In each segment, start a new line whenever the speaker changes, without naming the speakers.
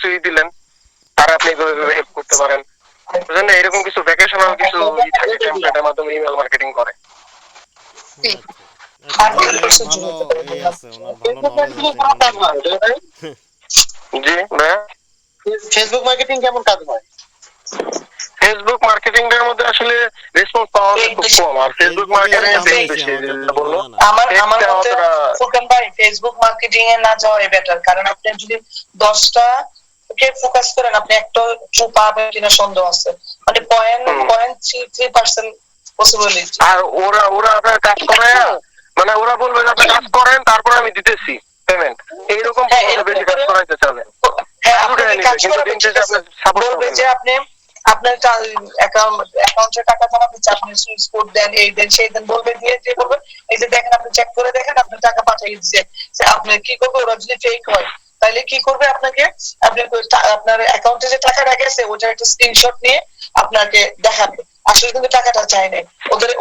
কিছু দিলেন, তারা আপনি হেল্প করতে পারেন। বুঝলেন না, এরকম কিছু ভ্যাকেশনাল কিছু থাকে টেমপ্লেটের মাধ্যমে ইমেল মার্কেটিং করে।
ভালো এই আছে, ওনার ভালো নলেজ আছে এই মনে
জি ভাইয়া,
ফেসবুক মার্কেটিং কেমন কাজ হয়?
ফেসবুক মার্কেটিং এর মধ্যে আসলে রেসপন্স পাওয়া খুব কম, আর ফেসবুক মার্কেটিং এর বেশি বলবো
আমার মতে ফুরকান ভাই ফেসবুক মার্কেটিং এ না যাওয়াই বেটার, কারণ আপনি যদি 10টা কে ফোকাস করেন আপনি একটা পাবেন কিনা সন্দেহ আছে, মানে 0.33% পসিবিলিটি।
আর ওরা আপনার কাজ করে, মানে ওরা বলবে যে আপনি কাজ করেন তারপর আমি দিতেছি পেমেন্ট, এইরকম বেশি কাজ করাইতে চাবে।
হ্যাঁ, আপনি কাজ করবেন, ঠিক আছে, বলবে যে আপনি আপনার অ্যাকাউন্টে টাকা জমা দিচ্ছে, আপনি সুইচ কোড দেন, এই দেন সেই দেন, বলবে দিয়ে যে বলবে এই যে দেখেন আপনি চেক করে দেখেন আপনার টাকা পাঠিয়ে দিচ্ছে। আপনি কি করবে, ওরা যদি ফেক হয় তাহলে কি করবে, আপনাকে আপনার অ্যাকাউন্টে যে টাকাটা গেছে ওটার একটা স্ক্রিনশট নিয়ে আপনাকে দেখাবে, আসলে কিন্তু টাকাটা চাই নাই,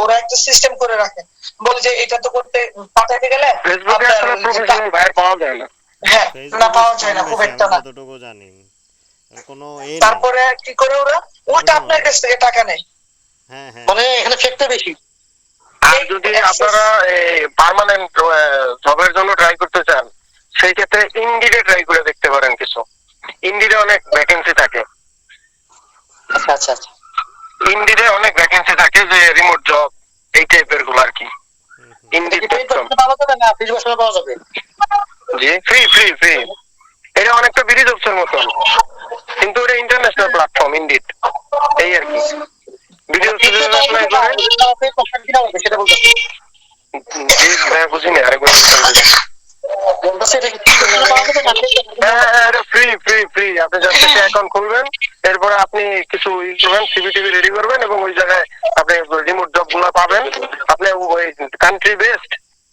ওরা একটা সিস্টেম করে রাখে, বলে যে এটা তো করতে পাঠাতে গেলে
পাওয়া যায় না।
হ্যাঁ, না পাওয়া যায় না, খুব একটা না।
যতটুকু জানি
তারপরে কি করে ওরা ওটা আপনার কাছ থেকে টাকা নেয়। মানে এখানে ফেকটা বেশি।
আর যদি আপনারা পার্মানেন্ট জবের জন্য ট্রাই করতে চান, সেই ক্ষেত্রে ইন্ডিডে ট্রাই করে দেখতে পারেন। কিছু ইন্ডিডে অনেক ভ্যাকেন্সি থাকে।
আচ্ছা আচ্ছা,
ইন্ডিডে অনেক ভ্যাকেন্সি থাকে যে রিমোট জব এই টাইপের গুলো আর কি। ইন্ডিড
পাওয়া যাবে না, 20 বছর পাওয়া যাবে।
জি, ফ্রি ফ্রি ফ্রি। এটা অনেকটা বিডি জবসের মতন, কিন্তু এটা ইন্টারন্যাশনাল প্ল্যাটফর্ম ইন্ডিড, এই আর কি। ভিডিও অ্যাপ্লাই করে
সেটা বলতে
জি ভাই, বুঝিনি, আরেকবার ফ্রি ফ্রি ফ্রি। আপনি জাস্ট একটা অ্যাকাউন্ট খুলবেন, এরপরে আপনি কিছু করবেন, সিভি টিভি রেডি করবেন, এবং ওই জায়গায় আপনি রিমোট জব গুলো পাবেন। আপনি ওই কান্ট্রি বেসড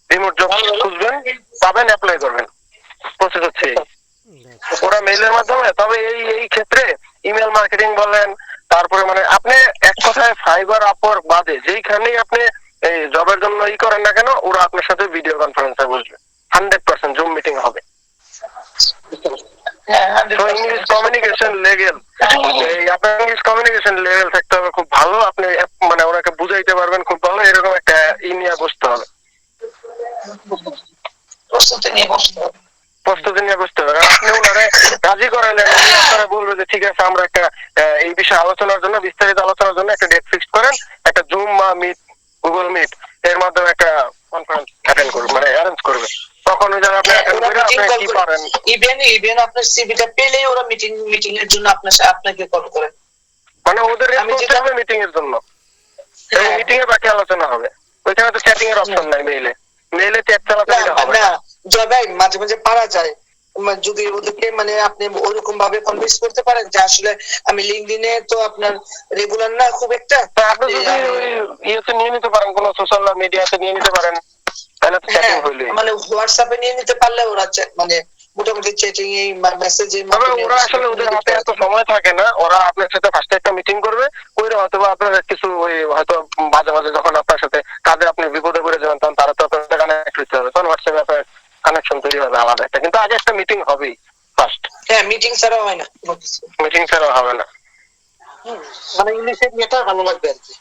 রিমোট জব খুঁজবেন, পাবেন, অ্যাপ্লাই করবেন। প্রসেস হচ্ছে ওরা মেইলের মাধ্যমে। তবে এই ক্ষেত্রে ইমেল মার্কেটিং বলেন, তারপরে মানে আপনি এক কথায় ফাইবার আপওয়ার্ক বাদে যেইখানেই আপনি এই জবের জন্য করেন না কেন, ওরা আপনার সাথে ভিডিও কনফারেন্সে বসবে, 100% জুম মিটিং হবে। ইংলিশ কমিউনিকেশন লেভেল, আপনার ইংলিশ কমিউনিকেশন লেভেল থাকতে হবে খুব ভালো। আপনি মানে ওনাকে বুঝাইতে পারবেন খুব ভালো, এরকম একটা নিয়ে বসতে হবে, প্রস্তুতি নিয়ে বসতে হবে। আপনি ওনারে রাজি করাইলেন, আপনারা বলবে যে ঠিক আছে আমরা একটা এই বিষয়ে আলোচনার জন্য, বিস্তারিত আলোচনার জন্য একটা ডেট ফিক্স করেন, একটা জুম বা মিট, গুগল মিট এর মাধ্যমে একটা কনফারেন্স অ্যাটেন্ড করবে, মানে অ্যারেঞ্জ করবে। তখন ওই জায়গায় আপনি অ্যাটেন্ড করে আপনি কি পারেন,
ইভেন আপনার সিভিটা পেলে ওরা মিটিং এর জন্য আপনাকে কল করে,
মানে ওদের রেসপন্স হবে মিটিং এর জন্য। এই মিটিং এ বাকি আলোচনা হবে, ওইখানে তো চ্যাটিং এর অপশন নাই। মেইলে চ্যাট চালাতে হবে
না। জয় ভাই, মাঝে মাঝে পারা যায়, যদি ওদেরকে মানে আপনি ওরকম ভাবে কনভিন্স করতে পারেন যে আসলে আমি লিঙ্কডইনে তো আপনার রেগুলার না খুব একটা,
আপনি যদি ইয়েতে নিয়ে নিতে পারেন, কোন সোশ্যাল মিডিয়াতে নিয়ে নিতে পারেন, তাহলে তো চ্যাটিং হইলে,
মানে হোয়াটসঅ্যাপে নিয়ে নিতে পারলে ওরা মানে মোটামুটি চ্যাটিং এই মেসেজে।
তবে ওরা আসলে ওদের হাতে এত সময় থাকে না, ওরা আপনার সাথে ফার্স্টে একটা মিটিং করবে, ওই হয়তো আপনার কিছু ওই হয়তো মাঝে মাঝে যখন আপনার সাথে কাজে আপনি বিপদে পড়ে যাবেন, তখন তারা তো আপনার কানেক্ট হতে হবে, তখন হোয়াটসঅ্যাপে আপনার কানেকশন তৈরি হবে আলাদা একটা। কিন্তু আগে একটা মিটিং হবেই ফার্স্ট।
হ্যাঁ, মিটিং ছাড়া হয় না,
মিটিং ছাড়া হবে না।
মানে ইংলিশের ইয়েটা ভালো লাগবে আর কি।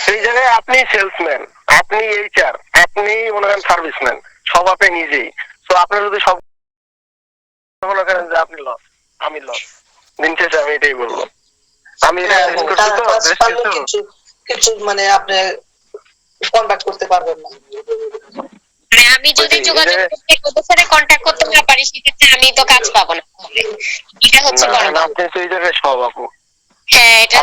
সেই জায়গায় আপনি সেলসম্যান, আপনি এইচআর, আপনি মনে করেন সার্ভিসম্যান, সব আপনি নিজেই। তো আপনার যদি সব মনে করেন যে আপনি লস, আমি লস, দিন শেষে আমি এটাই বলবো। আমি
কিছু মানে আপনি কন্টাক্ট করতে পারবেন না।
আমি যদি যোগাযোগ করতে ওদের সাথে কন্টাক্ট করতে না পারি, সেক্ষেত্রে আমি তো কাজ পাবো না। এটা হচ্ছে বড় কথা।
আপনি তো এই জায়গায় সব আপু।
হ্যাঁ, এটা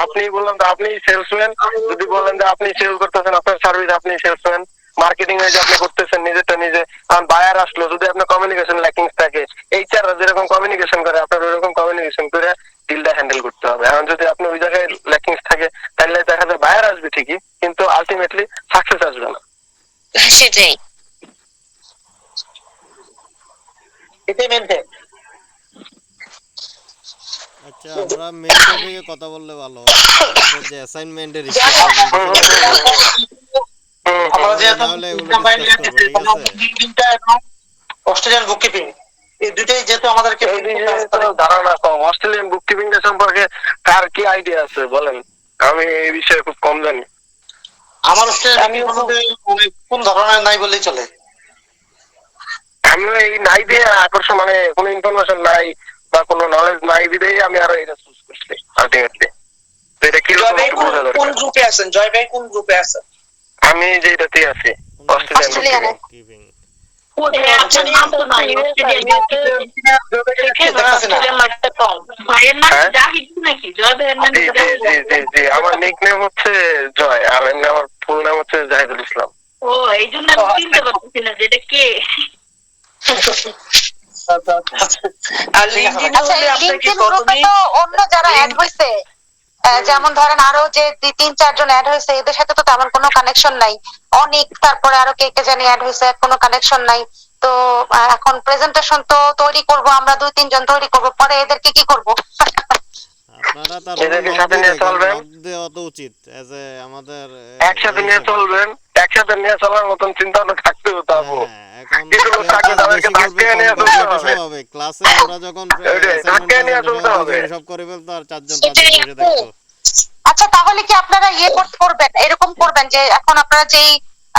আপনি বললেন তো আপনি সেলসম্যান, যদি বলেন যে আপনি সেল করতেছেন, আপনার সার্ভিস, আপনি সেলসম্যান, মার্কেটিং এ যে আপনি করতেছেন নিজেরটা নিজে, কারণ বায়ার আসলো, যদি আপনার কমিউনিকেশন ল্যাকিংস থাকে, এইচআর যেরকম কমিউনিকেশন করে আপনার ওইরকম কমিউনিকেশন করে ডিলটা হ্যান্ডেল করতে হবে। এখন যদি আপনি ওই জায়গায় ল্যাকিংস থাকে, তাহলে দেখা যায় বায়ার আসবে ঠিকই, কিন্তু আলটিমেটলি সাকসেস আসবে না।
সেটাই,
এটাই মেন থিং।
আচ্ছা, আমরা মেইন টপিকে কথা বললে ভালো। আমাদের যে অ্যাসাইনমেন্টের রিপোর্ট
আমরা যে কম্বাইন্ড অস্ট্রেলিয়ান বুককিপিং
দুটোই যেহেতু আমাদেরকে
এই বিষয়ে তো ধারণা কম। অস্ট্রেলিয়ান বুক কিপিং এর সম্পর্কে কার কি আইডিয়া আছে বলেন? আমি এই বিষয়ে খুব কম জানি।
আমার কোন ধরনের নাই বললেই চলে।
আমি এই নাই দিয়ে আকর্ষণ মানে কোনো ইনফরমেশন নাই বা কোনো নলেজ নাই দিয়েই আমি আরো এটা চুজ করছি আলটিমেটলি। তো এটা কি
জয় ভাই
বোঝা দরকার।
কোন গ্রুপে আছেন? জয় ভাই কোন গ্রুপে আছেন?
আমি যেটাতে আছি অস্ট্রেলিয়ান বুক কিপিং। আমার নিকনেম হচ্ছে জয় আর এমনি আমার ফুল নাম হচ্ছে জাহিদুল ইসলাম।
ও এই জন্য আমি চিনতে পারতেছি না যে এটা কে।
আর লিংকডিন
আচ্ছা, এই লিংকডিন গ্রুপে তো অন্য যারা অ্যাড হয়েছে, যেমন ধরেন আরো যে 3-4 জন অ্যাড হয়েছে, এদের সাথে তো তেমন কোনো কানেকশন নাই। অনেক, তারপরে আরো কে কে জানি অ্যাড হয়েছে, কোনো কানেকশন নাই। তো এখন প্রেজেন্টেশন তো তৈরি করব আমরা, 2-3 জন তৈরি করব, পরে এদেরকে কি করব?
আপনারা তার
এদেরকে সাথে নিয়ে চলবেন,
দেওয়া তো উচিত এজ এ আমাদের
একসাথে নিয়ে চলবেন, একসাথে নিয়ে চলার মতন চিন্তা ভাবনা থাকতে হতো আপু।
এখন
কিছু লোক থাকবে তাদেরকে ধাক্কা নিয়ে চলতে হবে।
হবে ক্লাসে আমরা যখন
ধাক্কা নিয়ে চলতে হবে।
সব করে ফেলতো আর 4 জন 5 জন বসে থাকতো।
আচ্ছা, তাহলে কি আপনারা করবেন, এরকম করবেন যে এখন আপনারা যেই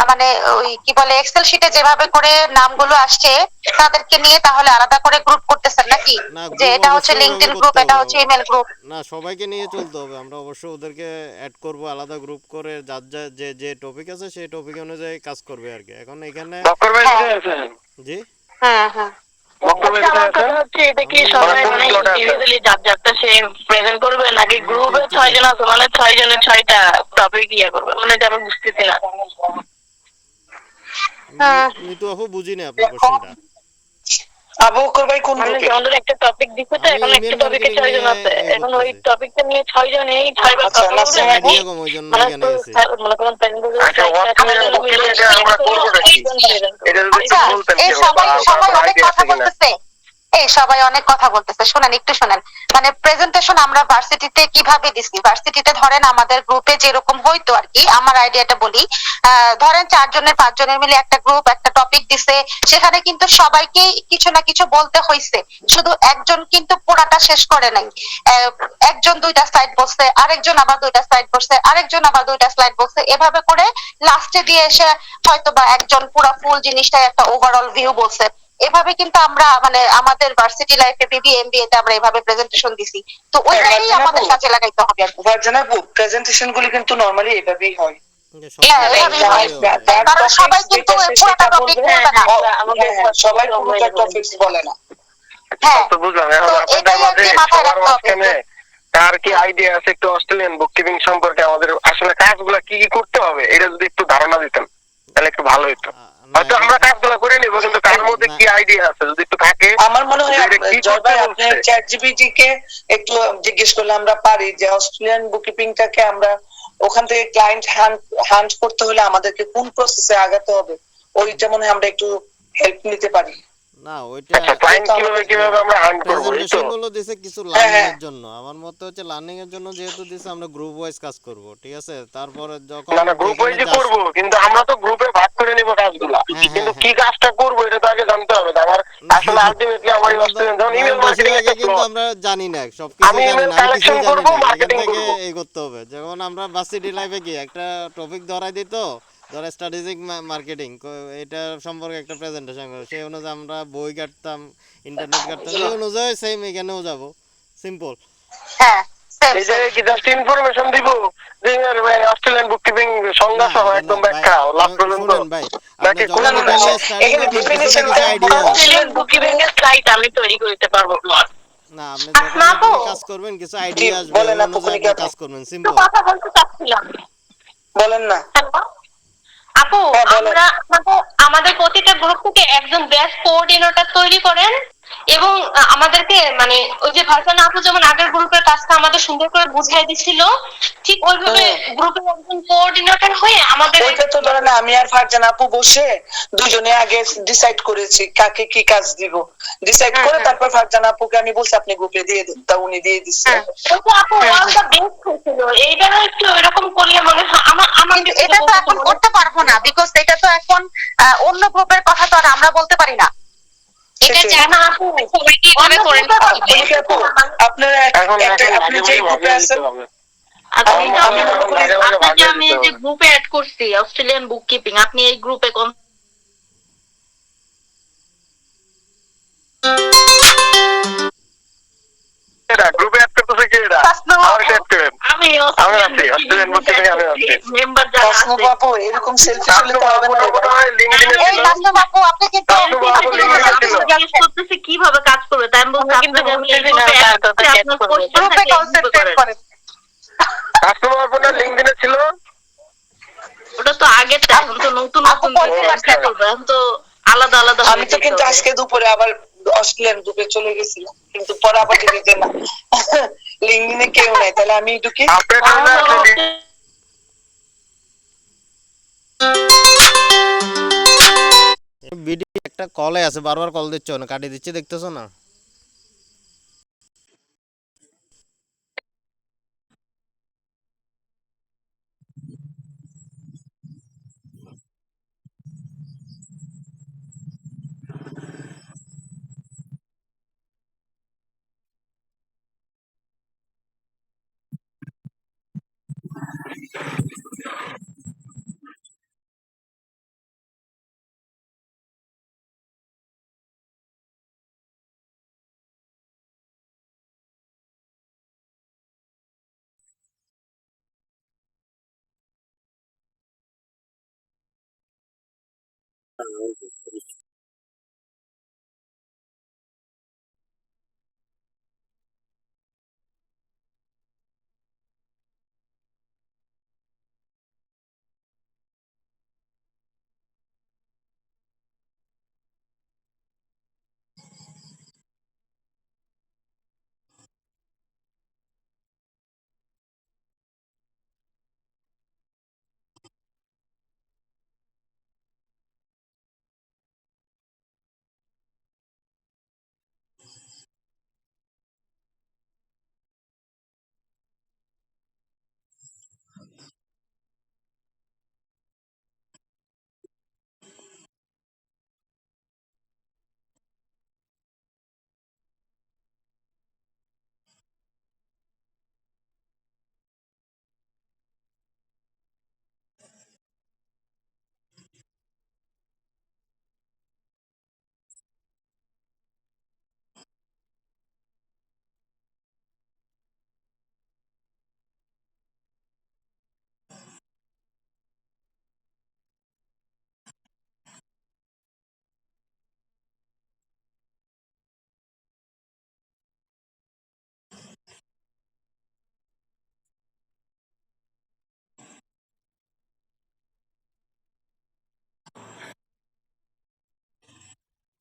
মানে ওই কি বলে এক্সেল শিটে যেভাবে করে নামগুলো আসছে তাদেরকে নিয়ে তাহলে আলাদা করে গ্রুপ করতেছেন নাকি?
না,
যে
group
এটা হচ্ছে
অবশ্যই
লিংকডইন
করতে
গ্রুপ, এটা
হবে।
হচ্ছে ইমেল গ্রুপ।
না, সবাইকে নিয়ে চলতে হবে। আমরা অবশ্যই ওদেরকে অ্যাড করব, আলাদা গ্রুপ করে যার যা যে টপিক আছে সেই টপিক অনুযায়ী কাজ করবে আর কি। এখন এখানে
বক্কর ভাই কোথায় আছেন?
জি
হ্যাঁ হ্যাঁ।
বক্কর ভাই কোথায় আছেন?
এটা কি সবাই মানে ইন্ডিভিজুয়ালি যারটা সে প্রেজেন্ট করবে নাকি গ্রুপে 6 জন আছে মানে 6 জনের 6টা টপিক ইয়া করবে? মানে এটা আমি বুঝতেছি না।
মিতু আপু বুঝি না আপনার কোশ্চেনটা।
আবু বকর ভাই কোন
মানে
গ্রুপে?
আমাদের একটা টপিক দিচ্ছে তো, এখন একটা টপিকে 6 জন আছে, এখন ওই টপিকটা নিয়ে 6 জন এই 6 বার
আচ্ছা,
কথা বলবে নাকি
আইডিয়া কম, ওই জন্য এখানে গেছি।
মনে করেন
আচ্ছা, অস্ট্রেলিয়ান বুক কিপিং এটা আমরা করবোটা কি? এটা যদি একটু
আচ্ছা,
বলতেন
এই
কি
সবাই
আপনার
অনেক
আইডিয়া
কথা
আছে কিনা?
বলতেছে, সবাই অনেক কথা বলতেছে, শুনেন একটু শুনেন। মানে প্রেজেন্টেশন আমরা ভার্সিটিতে কিভাবে দিছি, ভার্সিটিতে ধরেন আমাদের গ্রুপে যেরকম হইতো আর কি, আমার আইডিয়াটা বলি। ধরেন 4 জনের 5 জনের মিলে একটা গ্রুপ একটা টপিক দিছে, সেখানে কিন্তু সবাইকে কিছু না কিছু বলতে হইছে, শুধু একজন কিন্তু পুরাটা শেষ করে নাই। একজন 2টা স্লাইড বলছে, আরেকজন আবার 2টা স্লাইড বলছে, আরেকজন আবার 2টা স্লাইড বলছে, এভাবে করে লাস্টে দিয়ে এসে হয়তো বা একজন পুরো ফুল জিনিসটা একটা ওভারঅল ভিউ বলছে। এভাবে কিন্তু আমরা মানে আমাদের ভার্সিটি লাইফে বিবি এমবিএ তে আমরা এভাবে প্রেজেন্টেশন দিছি। তো ওইটাই আমাদের কাজে লাগাইতে হবে আর কি।
জানাবো প্রেজেন্টেশন গুলি কিন্তু নরমালি এভাবেই হয়।
হ্যাঁ, এভাবেই হয়। কারণ সবাই কিন্তু পুরোটা টপিক বলবে না।
সবাই পুরোটা টপিকস বলে না।
হ্যাঁ,
তো বুঝলাম। এখন
তো
আপনাদের
এটাই আর
মাঝে
কি মাথায়
সবার
রাখতে হবে।
মাঝখানে কার কি আইডিয়া আছে একটু অস্ট্রেলিয়ান বুক কিপিং সম্পর্কে, আমাদের আসলে কাজগুলা কি কি করতে হবে এটা যদি একটু ধারণা দিতেন তাহলে একটু ভালো হতো। হয়তো আমরা কাজগুলো করে নিব, কিন্তু কার মধ্যে কি আইডিয়া আছে যদি একটু থাকে।
আমার মনে হয়
এটা কি
জয় ভাই
করতে
আপনি
বলছে?
চ্যাট জিপিটি কে একটু জিজ্ঞেস করলে আমরা পারি যে অস্ট্রেলিয়ান বুককিপিংটাকে আমরা ওখান থেকে ক্লায়েন্ট হ্যান্ড করতে হলে আমাদেরকে কোন প্রসেসে আগাতে হবে, ওইটা মনে হয় আমরা একটু হেল্প নিতে পারি।
না, ওইটা
আচ্ছা, ক্লায়েন্ট কিভাবে আমরা হান্ট করব এই তো?
প্রেজেন্টেশন গুলো দিছে কিছু লার্নিং এর জন্য। আমার মতে হচ্ছে লার্নিং এর জন্য যেহেতু দিছে আমরা গ্রুপ ওয়াইজ কাজ করব, ঠিক আছে? তারপরে যখন
না গ্রুপ ওয়াইজ করব, কিন্তু আমরা তো গ্রুপে ভাগ করে নিব কাজগুলা, কিন্তু কি কাজটা করব এটা তো আগে জানতে হবে। আমার আসলে আলটিমেটলি আমার অস্ট্রেলিয়ান যখন ইমেল মার্কেটিং একটা
কিন্তু আমরা জানি না সবকিছু,
আমি
জানি
email
না, আমি
collection
কিছুই জানি
করব,
না। এখান
marketing
থেকে
করব।
এই করতে হবে। যেমন আমরা ভার্সিটি লাইফে কি একটা টপিক ধরাই দিত, ধরো স্ট্র্যাটেজিক মার্কেটিং, এটা সম্পর্কে একটা প্রেজেন্টেশন করে, সেই অনুযায়ী আমরা বই কাটতাম, ইন্টারনেট কাটতাম, এই অনুযায়ী সেম এখানেও যাব, সিম্পল।
হ্যাঁ,
এই যে কি জাস্ট ইনফরমেশন দিব যে অস্ট্রেলিয়ান বুক কিপিং সংজ্ঞা সহ একদম ব্যাখ্যা লাস্ট পর্যন্ত
শুনুন ভাই,
নাকি
আপনি
কোন
যখন
কোনো
এখানে definition
আইডিয়া
অস্ট্রেলিয়ান বুককিপিং এর স্লাইড আমি তৈরি করতে পারবো।
না, আপনি যখন আপনি কাজ করবেন কিছু আইডিয়া আসবে,
বলেন
ওই
আপু,
অনুযায়ী
আপনি
আপনি কাজ করবেন,
একটু
সিম্পল।
কথা বলতে চাচ্ছিলাম।
বলেন না।
আপু,
হ্যাঁ, বলেন।
আমাদের প্রতিটা গ্রুপ থেকে একজন বেস্ট কোঅর্ডিনেটর তৈরি করেন এবং আমাদেরকে মানে ওই যে ফারজানা আপু যেমন আগের গ্রুপের কাজটা আমাদের সুন্দর করে বুঝাই দিছিল, ঠিক ওইভাবে গ্রুপের একজন কোঅর্ডিনেটর হয়ে আমাদের
ওইটা তো ধরেন আমি আর ফারজানা আপু বসে দুজনে আগে ডিসাইড করেছি কাকে কি কাজ দিব, ডিসাইড করে তারপর ফারজানা আপুকে আমি বলছি আপনি গ্রুপে দিয়ে দিন, তা উনি দিয়ে দিচ্ছে।
ওইটা আপু ওয়ানটা বেস্ট হয়েছিল। এইটারও একটু এরকম করলে মনে হয় আমার
এটা তো এখন করতে পারবো না, বিকজ এটা তো এখন অন্য গ্রুপের কথা তো আর আমরা বলতে পারি না।
এটা
সেটাই।
জানা আপু সবাইকে এভাবে করে নিতে হবে।
অনিকা আপু, আপনারা
এখন
আপনি যে গ্রুপে আছেন,
আচ্ছা,
আমার
এই
মনে
যে আমি
হয়
মনে করি
ভাগে ভাগে
আপনাকে
ভাগে
আমি
দিতে
এই যে
হবে।
গ্রুপে অ্যাড করছি অস্ট্রেলিয়ান বুক কিপিং, আপনি এই গ্রুপে কোন
গ্রুপে অ্যাড করতেছে কি এটা?
তাসনুভা
আমার
আপু,
অ্যাড করেন।
আমি
আমি
অস্ট্রেলিয়ান
আছি,
বুক কিপিং
অস্ট্রেলিয়ান বুক
গ্রুপে
কিপিং আমি
অ্যাড
আছি।
করছি, মেম্বার যারা আছে।
তাসনুভা আপু, এরকম সেলফিশ হলে তো হবে না
তাসনুভা
এবার।
মনে হয় লিঙ্কডিনে
এই
ছিল।
তাসনুভা আপু আপনি কিন্তু
তাসনুভা আপু লিঙ্কডিনে ছিল।
জিজ্ঞেস করতেছে কিভাবে কাজ করবে, তাই আমি বলছি আপনাকে আমি এই গ্রুপে অ্যাড করছি, আপনার কোশ্চেন
গ্রুপে
থাকলে এই গ্রুপে
কনসেন্ট্রেট
করেন।
করেন।
তাসনুভা আপু না লিঙ্কডিনে ছিল।
ওটা তো আগেরটা, এখন তো নতুন
আপু
নতুন
কোন
দিচ্ছে,
আচ্ছা।
কি করবো এখন তো আলাদা আলাদা
আমি
হয়ে
তো
যেতে
কিন্তু
হবে।
আজকে দুপুরে আবার অস্ট্রেলিয়ান গ্রুপে চলে গেছিলাম, কিন্তু পরে আবার যদি যে না লিঙ্কডিনে কেউ নাই, তাহলে আমি ঢুকি।
আপডেট হলে
তাহলে
আসলে
হচ্ছে
ভিডিও একটা কলে আছে, বারবার কল দিচ্ছ না, কাটিয়ে দিচ্ছে, দেখতেছো না?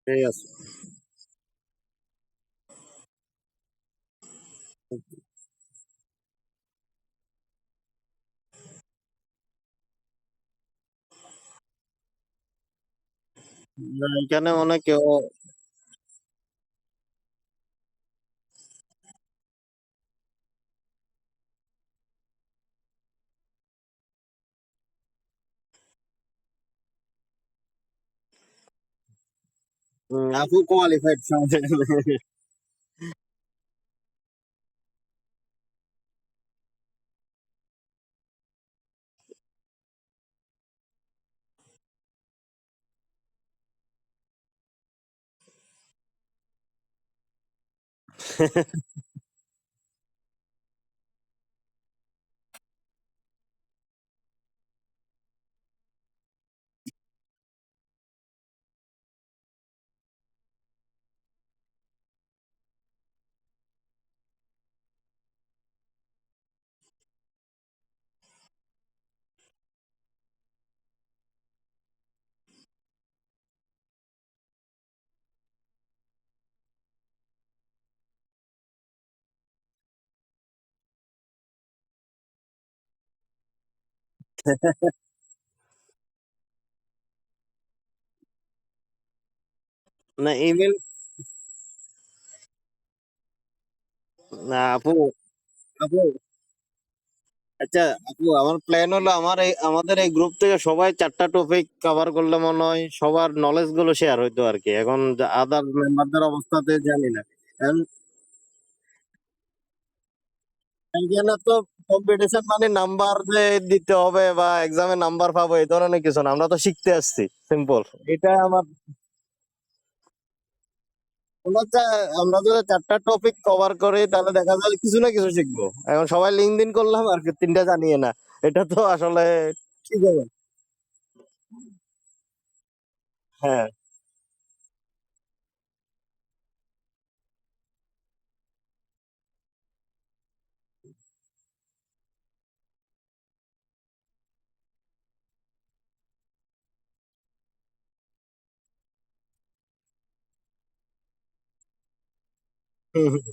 ঠিক আছে। না, এখানে মনে হয় কেউ আপু কোয়ালিফাইড, সমস্যা নেই। না ইমেল, না আপু, আপু আচ্ছা আপু, আমার প্ল্যান হলো আমাদের এই গ্রুপ থেকে সবাই 4টা টপিক কভার করলে মনে হয় সবার নলেজ গুলো শেয়ার হইতো আর কি। এখন আদার মেম্বারদের অবস্থাতে জানি না। এখন এখানে তো কম্পিটিশন মানে নাম্বার দিতে হবে বা এক্সামে নাম্বার পাবো এই ধরনের কিছু না, আমরা তো শিখতে আসছি, সিম্পল। এটা আমার আমরা যদি 4টা টপিক কভার করি তাহলে দেখা যায় কিছু না কিছু শিখবো। এখন সবাই লিঙ্কডইন করলাম আর কি, 3টা জানিয়ে না, এটা তো আসলে ঠিক হবে। হ্যাঁ। হুম, হুম।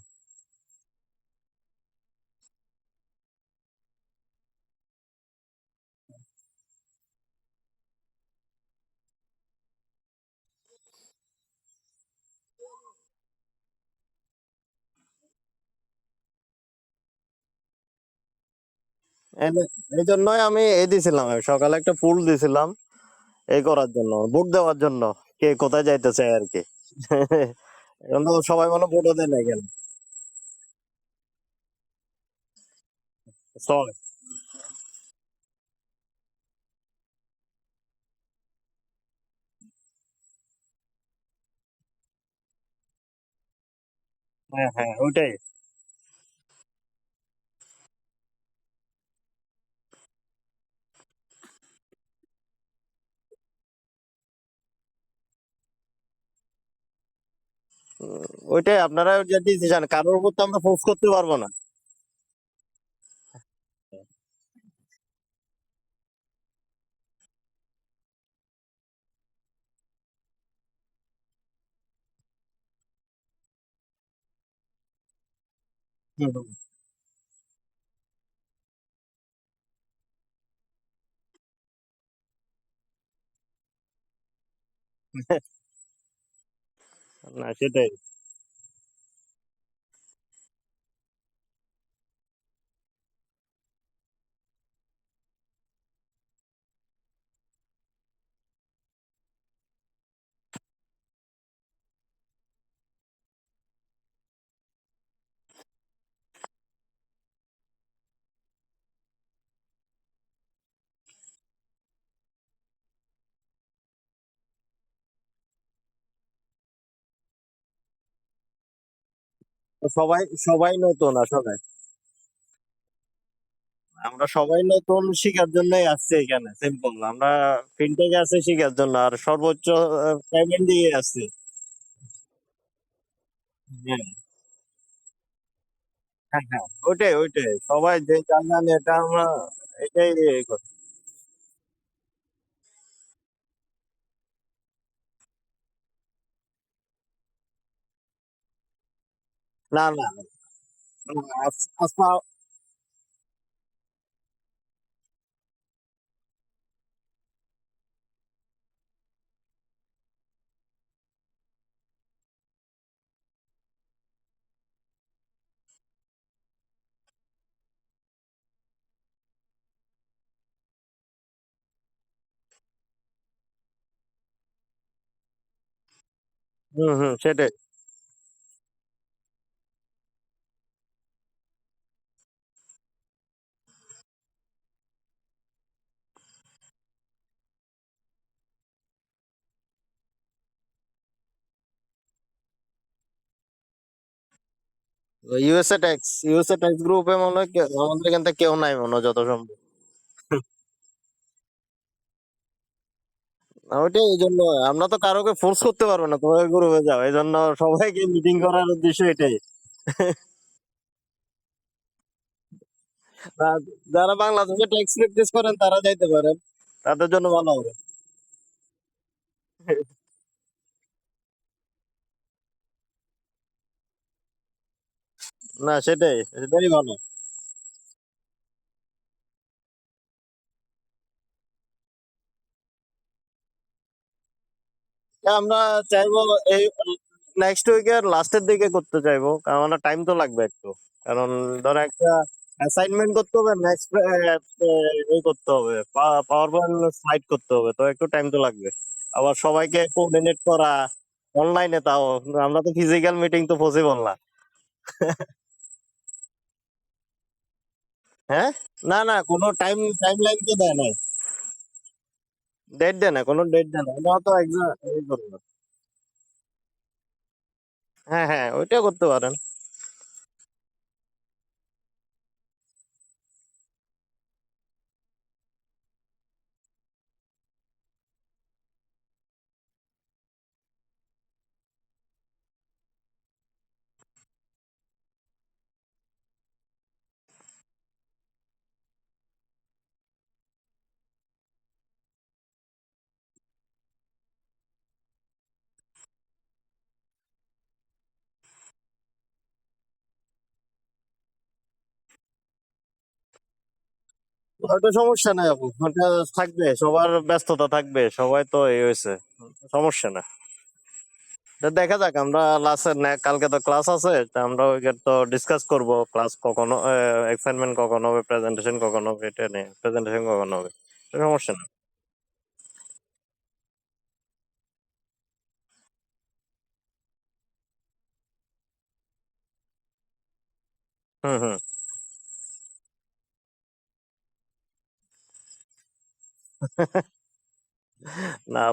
এই জন্যই আমি এই দিছিলাম, আমি সকালে একটা ফুল দিছিলাম এই করার জন্য, ভোট দেওয়ার জন্য, কে কোথায় যাইতে চায় আর কি। এখন তো সবাই মনে ভোটও দেয় না কেন। চল। হ্যাঁ, হ্যাঁ, ওইটাই। ওইটাই আপনারা যে ডিসিশন, কারোর উপর তো আমরা ফোর্স করতে পারবো না। হুম, হুম। না, সেটাই। তো সবাই সবাই নতুন আসলে, আমরা সবাই নতুন শিখার জন্যই আসছি এখানে, সিম্পল। আমরা ফিনটেকে আছে শিখার জন্য, আর সর্বোচ্চ পেমেন্ট দিয়ে আসছি। হ্যাঁ, হ্যাঁ, হ্যাঁ, ওইটাই ওইটাই, সবাই যে যা জানে এটা আমরা এটাই করি। না, না, না, আচ্ছা। হুম, হুম, সেটাই। ইউএসএ ট্যাক্স গ্রুপে মনে হয় আমাদের এখান থেকে কেউ নাই মনে হয় যত সম্ভব। ওইটাই, এই জন্য আমরা তো কারোকে ফোর্স করতে পারবো না তোমাকে গ্রুপে যাও, এই জন্য সবাইকে মিটিং করার উদ্দেশ্য এটাই। আর যারা বাংলাদেশে ট্যাক্স প্র্যাকটিস করেন তারা যাইতে পারেন, তাদের জন্য ভালো হবে। না, সেটাই সেটাই ভালো। আমরা চাইবো এই নেক্সট উইকের লাস্টের দিকে করতে চাইবো, কারণ টাইম তো লাগবে একটু। কারণ ধরো একটা অ্যাসাইনমেন্ট করতে হবে, নেক্সট এই করতে হবে, পাওয়ার পয়েন্ট স্লাইড করতে হবে, তো একটু টাইম তো লাগবে। আবার সবাইকে কোঅর্ডিনেট করা অনলাইনে, তাও আমরা তো ফিজিক্যাল মিটিং তো পসিবল না। হ্যাঁ, না না, কোনো টাইম লাইন তো দেয় না, ডেট দেয় না, কোনো ডেট দেয় না, আমরা তো এক্সাম এই করবো। হ্যাঁ হ্যাঁ, ওইটা করতে পারেন। ওটা সমস্যা নাই আপু, ওটা থাকবে, সবার ব্যস্ততা থাকবে, সবাই তো এই হয়েছে, সমস্যা না। তো দেখা যাক, আমরা কালকে তো ক্লাস আছে, তা আমরা ওইটা তো ডিসকাস করব, ক্লাস কখন, এক্সাইনমেন্ট কখন হবে, প্রেজেন্টেশন কখন হবে, এটা নিয়ে প্রেজেন্টেশন কখন হবে, তো সমস্যা না। হুম হুম। না,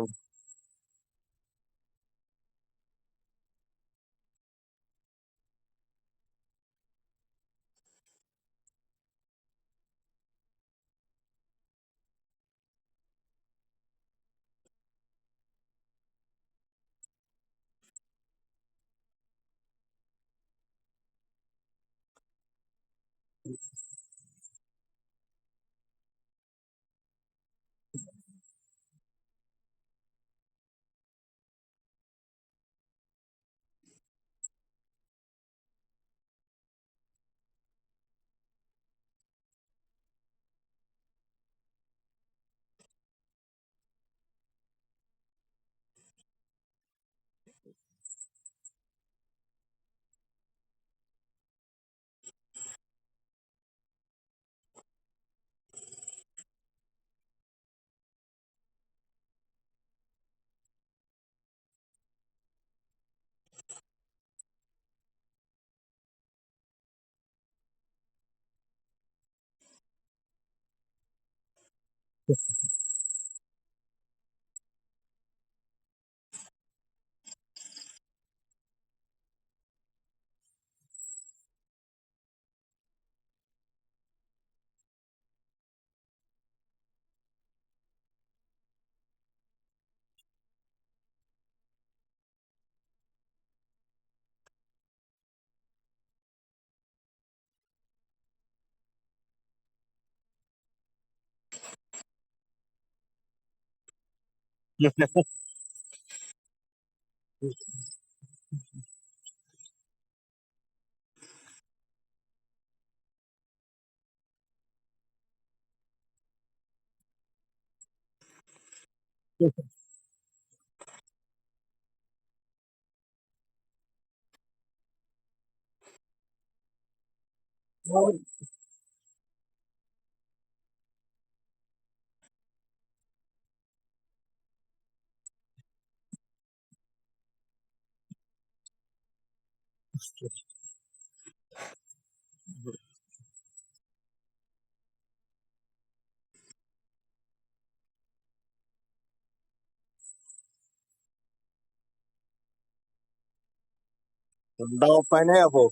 দাওয়াত পাই নাই আপু,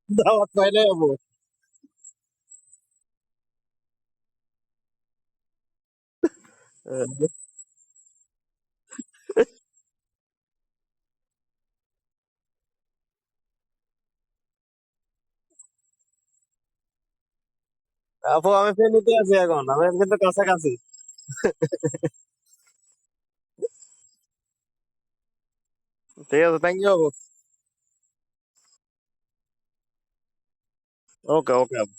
দাওয়াত পাই নাই আপু। আপু আমি ফেনীতে আছি এখন, আমি কিন্তু কাছাকাছি। ঠিক আছে, থ্যাংক ইউ আপু। ওকে ওকে আপু।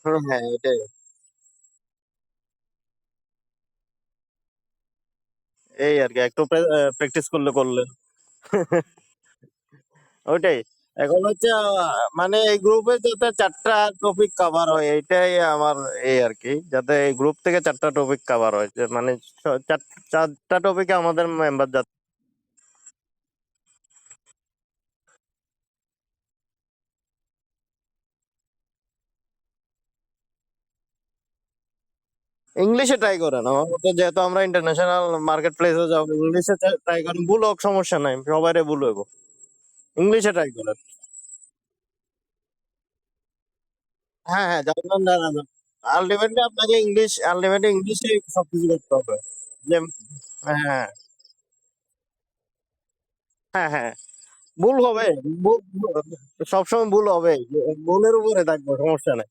হ্যাঁ হ্যাঁ এটাই, এই আর কি একটু প্র্যাকটিস করলে করলে ওইটাই। এখন হচ্ছে মানে এই গ্রুপে যাতে 4টা টপিক কভার হয় এটাই আমার এই আর কি, যাতে এই গ্রুপ থেকে 4টা টপিক কভার হয়, যে মানে 4টা টপিকে আমাদের মেম্বার যাতে ইংলিশে ট্রাই করেন। আমার মতে যেহেতু আমরা ইন্টারন্যাশনাল মার্কেট প্লেসে যাবো, ইংলিশে ট্রাই করেন, ভুল হোক সমস্যা নাই, সবাইরে ভুল হইব, ইংলিশে ট্রাই করেন। হ্যাঁ হ্যাঁ জানবেন না, আলটিমেটলি আপনাকে ইংলিশ, আলটিমেটলি ইংলিশে সবকিছু করতে হবে। যে হ্যাঁ হ্যাঁ হ্যাঁ ভুল হবে, সবসময় ভুল হবে, ভুলের উপরে থাকবো, সমস্যা নেই।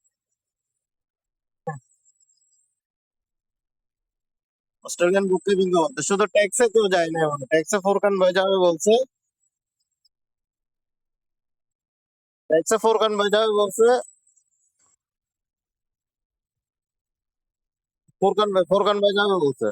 অস্ট্রেলিয়ান বুক কিপিং করতে শুধু ট্যাক্সে কেউ যায় না, মানে ট্যাক্সে ফোরকান ভাই যাবে বলছে, ট্যাক্সে ফোরকান ভাই যাবে বলছে, ফোরকান ভাই যাবে বলছে।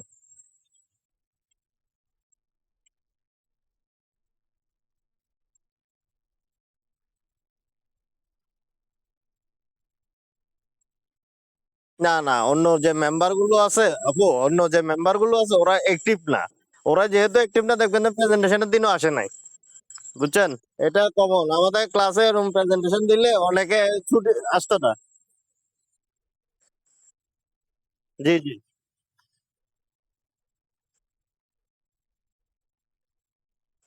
না না, অন্য যে মেম্বার গুলো আছে আপু, অন্য যে মেম্বার গুলো আছে ওরা অ্যাক্টিভ না, ওরা যেহেতু অ্যাক্টিভ না দেখবেন প্রেজেন্টেশনের দিনও আসে নাই, বুঝছেন? এটা কমন আমাদের ক্লাসে, এরকম প্রেজেন্টেশন দিলে অনেকে ছুটি আসতো না। জি জি,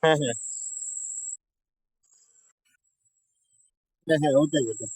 হ্যাঁ হ্যাঁ হ্যাঁ হ্যাঁ ওটাই ওটাই।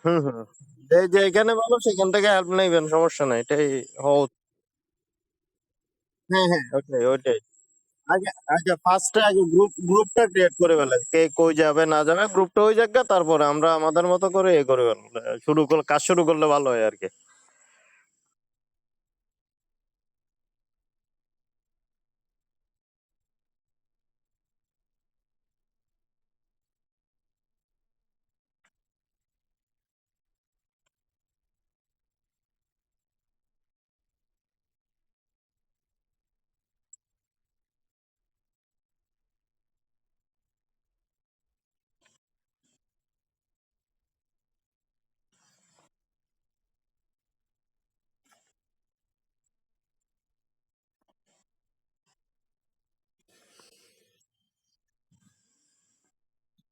হুম হুম, যে যে এখানে ভালো সেখান থেকে হেল্প নেবেন, সমস্যা নাই, এটাই হওয়া উচিত। হ্যাঁ হ্যাঁ ওটাই ওটাই। আগে আগে ফার্স্টে আগে গ্রুপটা ক্রিয়েট করে ফেলে, কে কই যাবে না যাবে গ্রুপটা ওই জায়গা, তারপরে আমরা আমাদের মতো করে এ করে ফেলবো। শুরু করলে, কাজ শুরু করলে ভালো হয় আর কি।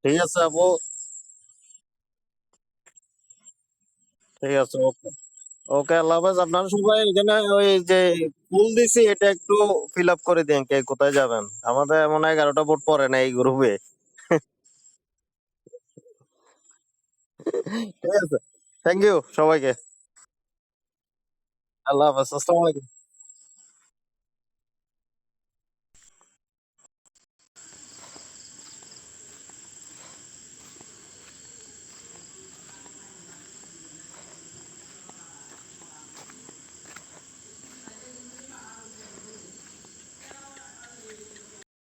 ঠিক আছে আপু, ঠিক আছে, ওকে। ওকে আল্লাহ হাফেজ। আপনারা সবাই এখানে ওই যে ফুল দিছি এটা একটু ফিল আপ করে দিন, কে কোথায় যাবেন, আমাদের মনে হয় 11টা ভোট পড়ে না এই গ্রুপে। ঠিক আছে, থ্যাংক ইউ সবাইকে। আল্লাহ হাফেজ, আসসালামু আলাইকুম।